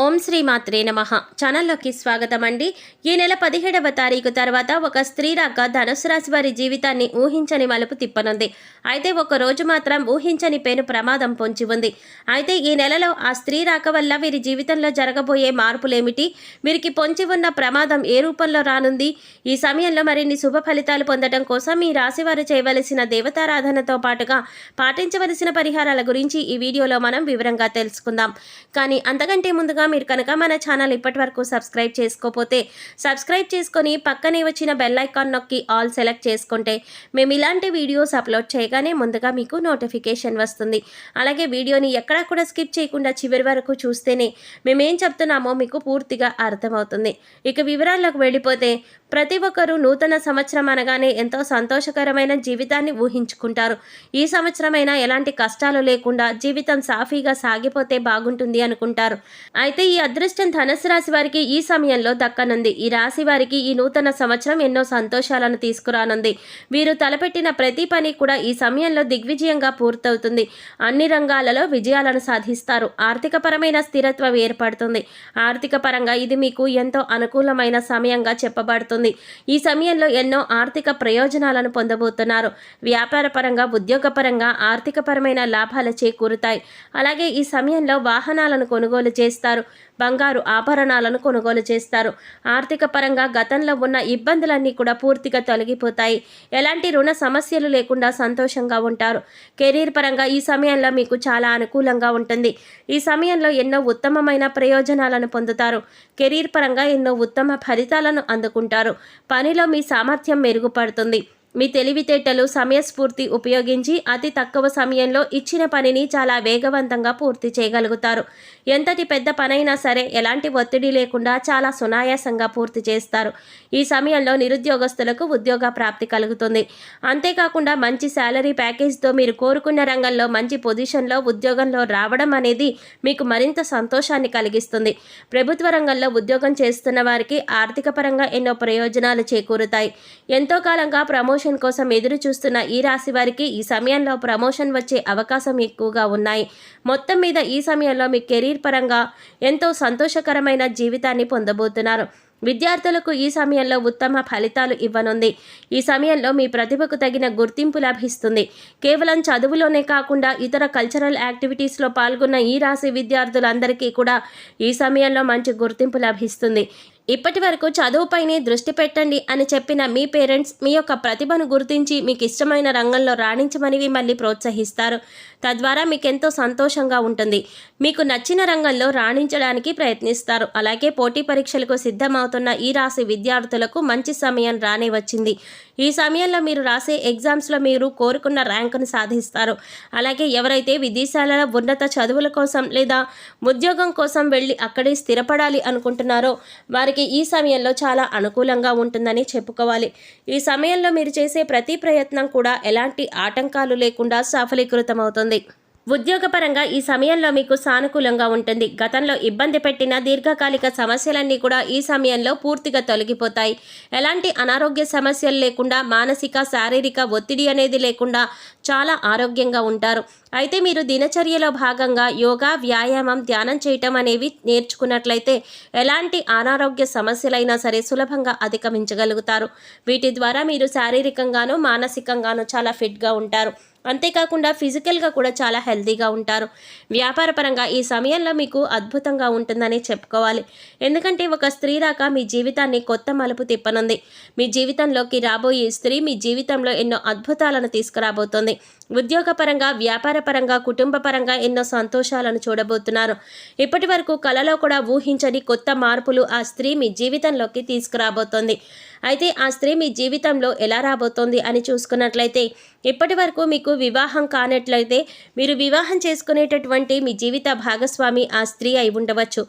ఓం శ్రీ మాత్రే నమః. ఛానల్లోకి స్వాగతం అండి. ఈ నెల 17వ తారీఖు తర్వాత ఒక స్త్రీ రాక ధనుసు రాశి వారి జీవితాన్ని ఊహించని మలుపు తిప్పనుంది. అయితే ఒక రోజు మాత్రం ఊహించని పేరు ప్రమాదం పొంచి ఉంది. అయితే ఈ నెలలో ఆ స్త్రీ రాక వల్ల వీరి జీవితంలో జరగబోయే మార్పులేమిటి, వీరికి పొంచి ఉన్న ప్రమాదం ఏ రూపంలో రానుంది, ఈ సమయంలో మరిన్ని శుభ ఫలితాలు పొందడం కోసం ఈ రాశి వారు చేయవలసిన దేవతారాధనతో పాటుగా పాటించవలసిన పరిహారాల గురించి ఈ వీడియోలో మనం వివరంగా తెలుసుకుందాం. కానీ అంతకంటే ముందుగా మీరు కనుక మన ఛానల్ ఇప్పటి వరకు సబ్స్క్రైబ్ చేసుకోకపోతే సబ్స్క్రైబ్ చేసుకొని పక్కనే వచ్చిన బెల్ ఐకాన్ నొక్కి ఆల్ సెలెక్ట్ చేసుకుంటే మేము ఇలాంటి వీడియోస్ అప్లోడ్ చేయగానే ముందుగా మీకు నోటిఫికేషన్ వస్తుంది. అలాగే వీడియోని ఎక్కడా కూడా స్కిప్ చేయకుండా చివరి వరకు చూస్తేనే మేమేం చెప్తున్నామో మీకు పూర్తిగా అర్థమవుతుంది. ఇక వివరాల్లోకి వెళ్ళిపోతే ప్రతి ఒక్కరూ నూతన సంవత్సరం అనగానే ఎంతో సంతోషకరమైన జీవితాన్ని ఊహించుకుంటారు. ఈ సంవత్సరమైనా ఎలాంటి కష్టాలు లేకుండా జీవితం సాఫీగా సాగిపోతే బాగుంటుంది అనుకుంటారు. అయితే ఈ అదృష్టం ధనుసు రాశి వారికి ఈ సమయంలో దక్కనుంది. ఈ రాశి వారికి ఈ నూతన సంవత్సరం ఎన్నో సంతోషాలను తీసుకురానుంది. వీరు తలపెట్టిన ప్రతి పని కూడా ఈ సమయంలో దిగ్విజయంగా పూర్తవుతుంది. అన్ని రంగాలలో విజయాలను సాధిస్తారు. ఆర్థికపరమైన స్థిరత్వం ఏర్పడుతుంది. ఆర్థిక పరంగా ఇది మీకు ఎంతో అనుకూలమైన సమయంగా చెప్పబడుతుంది. ఈ సమయంలో ఎన్నో ఆర్థిక ప్రయోజనాలను పొందబోతున్నారు. వ్యాపార పరంగా, ఉద్యోగపరంగా ఆర్థికపరమైన లాభాలు చేకూరుతాయి. అలాగే ఈ సమయంలో వాహనాలను కొనుగోలు చేస్తారు. బంగారు ఆభరణాలను కొనుగోలు చేస్తారు. ఆర్థిక పరంగా గతంలో ఉన్న ఇబ్బందులన్నీ కూడా పూర్తిగా తొలగిపోతాయి. ఎలాంటి రుణ సమస్యలు లేకుండా సంతోషంగా ఉంటారు. కెరీర్ పరంగా ఈ సమయంలో మీకు చాలా అనుకూలంగా ఉంటుంది. ఈ సమయంలో ఎన్నో ఉత్తమమైన ప్రయోజనాలను పొందుతారు. కెరీర్ పరంగా ఎన్నో ఉత్తమ ఫలితాలను అందుకుంటారు. పనిలో మీ సామర్థ్యం మెరుగుపడుతుంది. మీ తెలివితేటలు, సమయస్ఫూర్తి ఉపయోగించి అతి తక్కువ సమయంలో ఇచ్చిన పనిని చాలా వేగవంతంగా పూర్తి చేయగలుగుతారు. ఎంతటి పెద్ద పనైనా సరే ఎలాంటి ఒత్తిడి లేకుండా చాలా సునాయాసంగా పూర్తి చేస్తారు. ఈ సమయంలో నిరుద్యోగస్తులకు ఉద్యోగ ప్రాప్తి కలుగుతుంది. అంతేకాకుండా మంచి శాలరీ ప్యాకేజ్తో మీరు కోరుకున్న రంగంలో మంచి పొజిషన్లో ఉద్యోగంలో రావడం అనేది మీకు మరింత సంతోషాన్ని కలిగిస్తుంది. ప్రభుత్వ రంగంలో ఉద్యోగం చేస్తున్న వారికి ఆర్థిక పరంగా ఎన్నో ప్రయోజనాలు చేకూరుతాయి. ఎంతో కాలంగా ప్రమోషన్ కోసం ఎదురు చూస్తున్న ఈ రాశి వారికి ఈ సమయంలో ప్రమోషన్ వచ్చే అవకాశం ఎక్కువగా ఉన్నాయి. మొత్తం మీద ఈ సమయంలో మీ కెరీర్ పరంగా ఎంతో సంతోషకరమైన జీవితాన్ని పొందబోతున్నారు. విద్యార్థులకు ఈ సమయంలో ఉత్తమ ఫలితాలు ఇవ్వనుంది. ఈ సమయంలో మీ ప్రతిభకు తగిన గుర్తింపు లభిస్తుంది. కేవలం చదువులోనే కాకుండా ఇతర కల్చరల్ యాక్టివిటీస్లో పాల్గొన్న ఈ రాశి విద్యార్థులందరికీ కూడా ఈ సమయంలో మంచి గుర్తింపు లభిస్తుంది. ఇప్పటి వరకు చదువుపైనే దృష్టి పెట్టండి అని చెప్పిన మీ పేరెంట్స్ మీ యొక్క ప్రతిభను గుర్తించి మీకు ఇష్టమైన రంగంలో రాణించమని మళ్ళీ ప్రోత్సహిస్తారు. తద్వారా మీకు ఎంతో సంతోషంగా ఉంటుంది. మీకు నచ్చిన రంగంలో రాణించడానికి ప్రయత్నిస్తారు. అలాగే పోటీ పరీక్షలకు సిద్ధమవుతున్న ఈ రాశి విద్యార్థులకు మంచి సమయం రానే వచ్చింది. ఈ సమయంలో మీరు రాసే ఎగ్జామ్స్లో మీరు కోరుకున్న ర్యాంకును సాధిస్తారు. అలాగే ఎవరైతే విదేశాలలో ఉన్నత చదువుల కోసం లేదా ఉద్యోగం కోసం వెళ్ళి అక్కడే స్థిరపడాలి అనుకుంటున్నారో వారికి ఈ సమయంలో చాలా అనుకూలంగా ఉంటుందని చెప్పుకోవాలి. ఈ సమయంలో మీరు చేసే ప్రతి ప్రయత్నం కూడా ఎలాంటి ఆటంకాలు లేకుండా సఫలీకృతమవుతుంది. ఉద్యోగపరంగా ఈ సమయంలో మీకు సానుకూలంగా ఉంటుంది. గతంలో ఇబ్బంది పెట్టిన దీర్ఘకాలిక సమస్యలన్నీ కూడా ఈ సమయంలో పూర్తిగా తొలగిపోతాయి. ఎలాంటి అనారోగ్య సమస్యలు లేకుండా, మానసిక, శారీరక ఒత్తిడి అనేది లేకుండా చాలా ఆరోగ్యంగా ఉంటారు. అయితే మీరు దినచర్యలో భాగంగా యోగా, వ్యాయామం, ధ్యానం చేయటం అనేవి నేర్చుకున్నట్లయితే ఎలాంటి అనారోగ్య సమస్యలైనా సరే సులభంగా అధిగమించగలుగుతారు. వీటి ద్వారా మీరు శారీరకంగాను, మానసికంగాను చాలా ఫిట్గా ఉంటారు. అంతేకాకుండా ఫిజికల్గా కూడా చాలా హెల్తీగా ఉంటారు. వ్యాపార పరంగా ఈ సమయంలో మీకు అద్భుతంగా ఉంటుందని చెప్పుకోవాలి. ఎందుకంటే ఒక స్త్రీ రాక మీ జీవితాన్ని కొత్త మలుపు తిప్పనుంది. మీ జీవితంలోకి రాబోయే స్త్రీ మీ జీవితంలో ఎన్నో అద్భుతాలను తీసుకురాబోతోంది. ఉద్యోగపరంగా, వ్యాపార పరంగా, కుటుంబ పరంగా ఎన్నో సంతోషాలను చూడబోతున్నారు. ఇప్పటి వరకు కలలో కూడా ఊహించని కొత్త మార్పులు ఆ స్త్రీ మీ జీవితంలోకి తీసుకురాబోతోంది. అయితే ఆ స్త్రీ మీ జీవితంలో ఎలా రాబోతోంది అని చూసుకున్నట్లయితే ఇప్పటి వరకు మీకు వివాహం కానట్లయితే మీరు వివాహం చేసుకునేటటువంటి మీ జీవిత భాగస్వామి ఆ స్త్రీ అయి ఉండవచ్చు.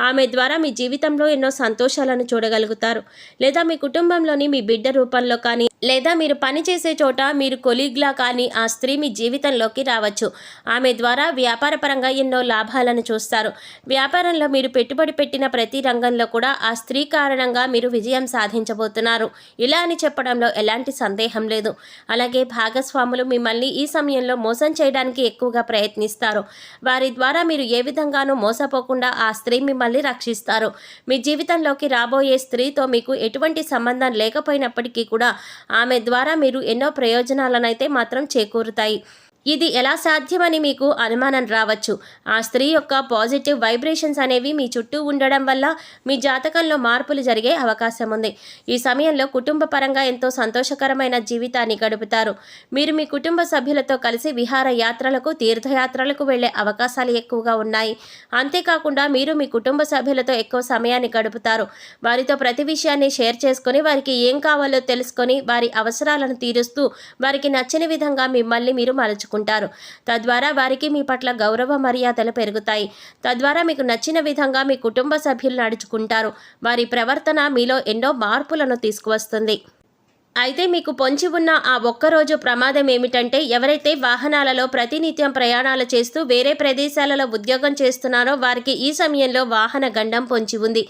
ఆమె ద్వారా మీ జీవితంలో ఎన్నో సంతోషాలను చూడగలుగుతారు. లేదా మీ కుటుంబంలోని మీ బిడ్డ రూపంలో కానీ, లేదా మీరు పనిచేసే చోట మీరు కొలీగ్లా కానీ ఆ స్త్రీ మీ జీవితంలోకి రావచ్చు. ఆమె ద్వారా వ్యాపార పరంగా ఎన్నో లాభాలను చూస్తారు. వ్యాపారంలో మీరు పెట్టుబడి పెట్టిన ప్రతి రంగంలో కూడా ఆ స్త్రీ కారణంగా మీరు విజయం సాధించబోతున్నారు. చేస్తున్నారు. ఇలా అని చెప్పడంలో ఎలాంటి సందేహం లేదు. అలాగే భాగస్వాములు మిమ్మల్ని ఈ సమయంలో మోసం చేయడానికి ఎక్కువగా ప్రయత్నిస్తారు. వారి ద్వారా మీరు ఏ విధంగానూ మోసపోకుండా ఆ స్త్రీ మిమ్మల్ని రక్షిస్తారు. మీ జీవితంలోకి రాబోయే స్త్రీతో మీకు ఎటువంటి సంబంధం లేకపోయినప్పటికీ కూడా ఆమె ద్వారా మీరు ఎన్నో ప్రయోజనాలనైతే మాత్రం చేకూరుతాయి. ఇది ఎలా సాధ్యమని మీకు అనుమానం రావచ్చు. ఆ స్త్రీ యొక్క పాజిటివ్ వైబ్రేషన్స్ అనేవి మీ చుట్టూ ఉండడం వల్ల మీ జాతకంలో మార్పులు జరిగే అవకాశం ఉంది. ఈ సమయంలో కుటుంబ పరంగా ఎంతో సంతోషకరమైన జీవితాన్ని గడుపుతారు. మీరు మీ కుటుంబ సభ్యులతో కలిసి విహార యాత్రలకు, తీర్థయాత్రలకు వెళ్లే అవకాశాలు ఎక్కువగా ఉన్నాయి. అంతేకాకుండా మీరు మీ కుటుంబ సభ్యులతో ఎక్కువ సమయాన్ని గడుపుతారు. వారితో ప్రతి విషయాన్ని షేర్ చేసుకొని, వారికి ఏం కావాలో తెలుసుకొని, వారి అవసరాలను తీరుస్తూ, వారికి నచ్చిన విధంగా మిమ్మల్ని మీరు మలుచుకుంటారు. తద్వారా వారికి మీ పట్ల గౌరవ మర్యాదలు పెరుగుతాయి. తద్వారా మీకు నచ్చిన విధంగా మీ కుటుంబ సభ్యులు నడుచుకుంటారు. వారి ప్రవర్తన మీలో ఎన్నో మార్పులను తీసుకువస్తుంది. అయితే మీకు పొంచి ఉన్న ఆ ఒక్కరోజు ప్రమాదం ఏమిటంటే, ఎవరైతే వాహనాలలో ప్రతినిత్యం ప్రయాణాలు చేస్తూ వేరే ప్రదేశాలలో ఉద్యోగం చేస్తున్నారో వారికి ఈ సమయంలో వాహన గండం పొంచి ఉంది.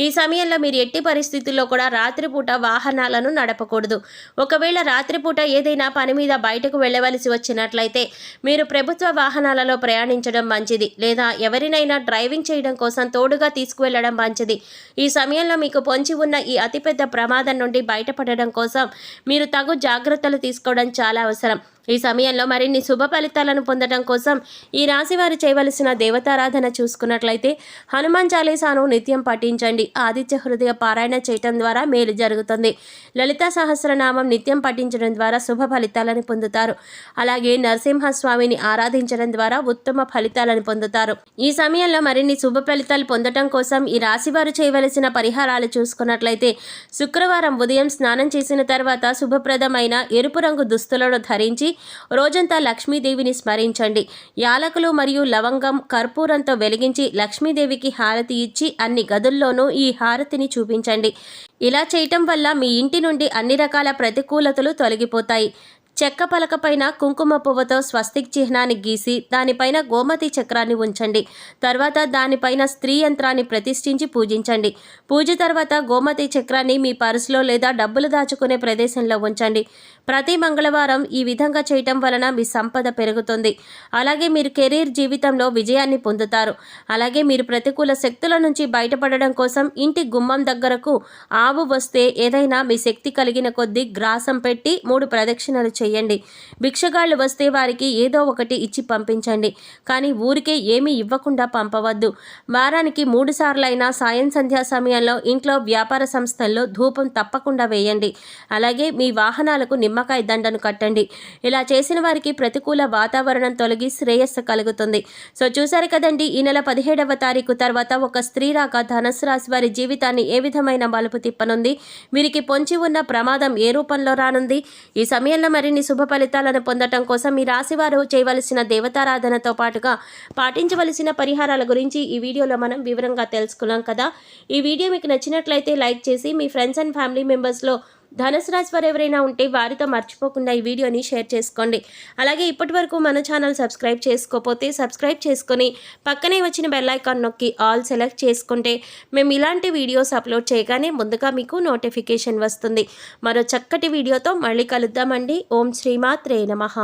ఈ సమయంలో మీరు ఎట్టి పరిస్థితుల్లో కూడా రాత్రిపూట వాహనాలను నడపకూడదు. ఒకవేళ రాత్రిపూట ఏదైనా పని మీద బయటకు వెళ్ళవలసి వచ్చినట్లయితే మీరు ప్రభుత్వ వాహనాలలో ప్రయాణించడం మంచిది, లేదా ఎవరినైనా డ్రైవింగ్ చేయడం కోసం తోడుగా తీసుకువెళ్ళడం మంచిది. ఈ సమయంలో మీకు పొంచి ఉన్న ఈ అతిపెద్ద ప్రమాదం నుండి బయటపడడం కోసం మీరు తగు జాగ్రత్తలు తీసుకోవడం చాలా అవసరం. ఈ సమయంలో మరిన్ని శుభ ఫలితాలను పొందడం కోసం ఈ రాశి వారు చేయవలసిన దేవతారాధన చూసుకున్నట్లయితే హనుమాన్ చాలీసాను నిత్యం పఠించండి. ఆదిత్య హృదయ పారాయణ చేయటం ద్వారా మేలు జరుగుతుంది. లలితా సహస్రనామం నిత్యం పఠించడం ద్వారా శుభ ఫలితాలను పొందుతారు. అలాగే నరసింహస్వామిని ఆరాధించడం ద్వారా ఉత్తమ ఫలితాలను పొందుతారు. ఈ సమయంలో మరిన్ని శుభ ఫలితాలు పొందడం కోసం ఈ రాశి వారు చేయవలసిన పరిహారాలు చూసుకున్నట్లయితే శుక్రవారం ఉదయం స్నానం చేసిన తర్వాత శుభప్రదమైన ఎరుపు రంగు దుస్తులను ధరించి రోజంతా లక్ష్మీదేవిని స్మరించండి. యాలకులు మరియు లవంగం కర్పూరంతో వెలిగించి లక్ష్మీదేవికి హారతి ఇచ్చి అన్ని గదుల్లోనూ ఈ హారతిని చూపించండి. ఇలా చేయటం వల్ల మీ ఇంటి నుండి అన్ని రకాల ప్రతికూలతలు తొలగిపోతాయి. చెక్క పలకపైన కుంకుమ పువ్వుతో స్వస్తిక్ చిహ్నాన్ని గీసి దానిపైన గోమతి చక్రాన్ని ఉంచండి. తర్వాత దానిపైన స్త్రీ యంత్రాన్ని ప్రతిష్ఠించి పూజించండి. పూజ తర్వాత గోమతి చక్రాన్ని మీ పర్సులో లేదా డబ్బులు దాచుకునే ప్రదేశంలో ఉంచండి. ప్రతి మంగళవారం ఈ విధంగా చేయటం వలన మీ సంపద పెరుగుతుంది. అలాగే మీరు కెరీర్ జీవితంలో విజయాన్ని పొందుతారు. అలాగే మీరు ప్రతికూల శక్తుల నుంచి బయటపడడం కోసం ఇంటి గుమ్మం దగ్గరకు ఆవు వస్తే ఏదైనా మీ శక్తి కలిగిన కొద్దీ గ్రాసం పెట్టి 3 ప్రదక్షిణలు చేయండి. భిక్షగాళ్ళు వస్తే వారికి ఏదో ఒకటి ఇచ్చి పంపించండి. కానీ ఊరికే ఏమీ ఇవ్వకుండా పంపవద్దు. వారానికి 3 సార్లైనా సాయం సంధ్యా సమయంలో ఇంట్లో వ్యాపార సంస్థల్లో ధూపం తప్పకుండా వేయండి. అలాగే మీ వాహనాలకు నిమ్మకాయ దండను కట్టండి. ఇలా చేసిన వారికి ప్రతికూల వాతావరణం తొలగి శ్రేయస్సు కలుగుతుంది. సో చూసారు కదండి, ఈ నెల 17వ తారీఖు తర్వాత ఒక స్త్రీ రాక ధనుసు రాశి వారి జీవితాన్ని ఏ విధమైన మలుపు తిప్పనుంది, వీరికి పొంచి ఉన్న ప్రమాదం ఏ రూపంలో రానుంది. ఈ సమయంలో మరిన్ని శుభ ఫలితాలను పొందటం కోసం ఈ రాశి వారు చేయవలసిన దేవతారాధనతో పాటుగా పాటించవలసిన పరిహారాల గురించి ఈ వీడియోలో మనం వివరంగా తెలుసుకున్నాం కదా. ఈ వీడియో మీకు నచ్చినట్లయితే లైక్ చేసి మీ ఫ్రెండ్స్ అండ్ ఫ్యామిలీ మెంబర్స్లో ధనుసు రాశి వారు ఎవరైనా ఉంటే వారితో మర్చిపోకుండా ఈ వీడియోని షేర్ చేసుకోండి. అలాగే ఇప్పటి వరకు మన ఛానల్ సబ్స్క్రైబ్ చేసుకోకపోతే సబ్స్క్రైబ్ చేసుకొని పక్కనే వచ్చిన బెల్ ఐకాన్ నొక్కి ఆల్ సెలెక్ట్ చేసుకుంటే మేము ఇలాంటి వీడియోస్ అప్లోడ్ చేయగానే ముందుగా మీకు నోటిఫికేషన్ వస్తుంది. మరో చక్కటి వీడియోతో మళ్ళీ కలుద్దామండి. ఓం శ్రీమాత్రే నమః.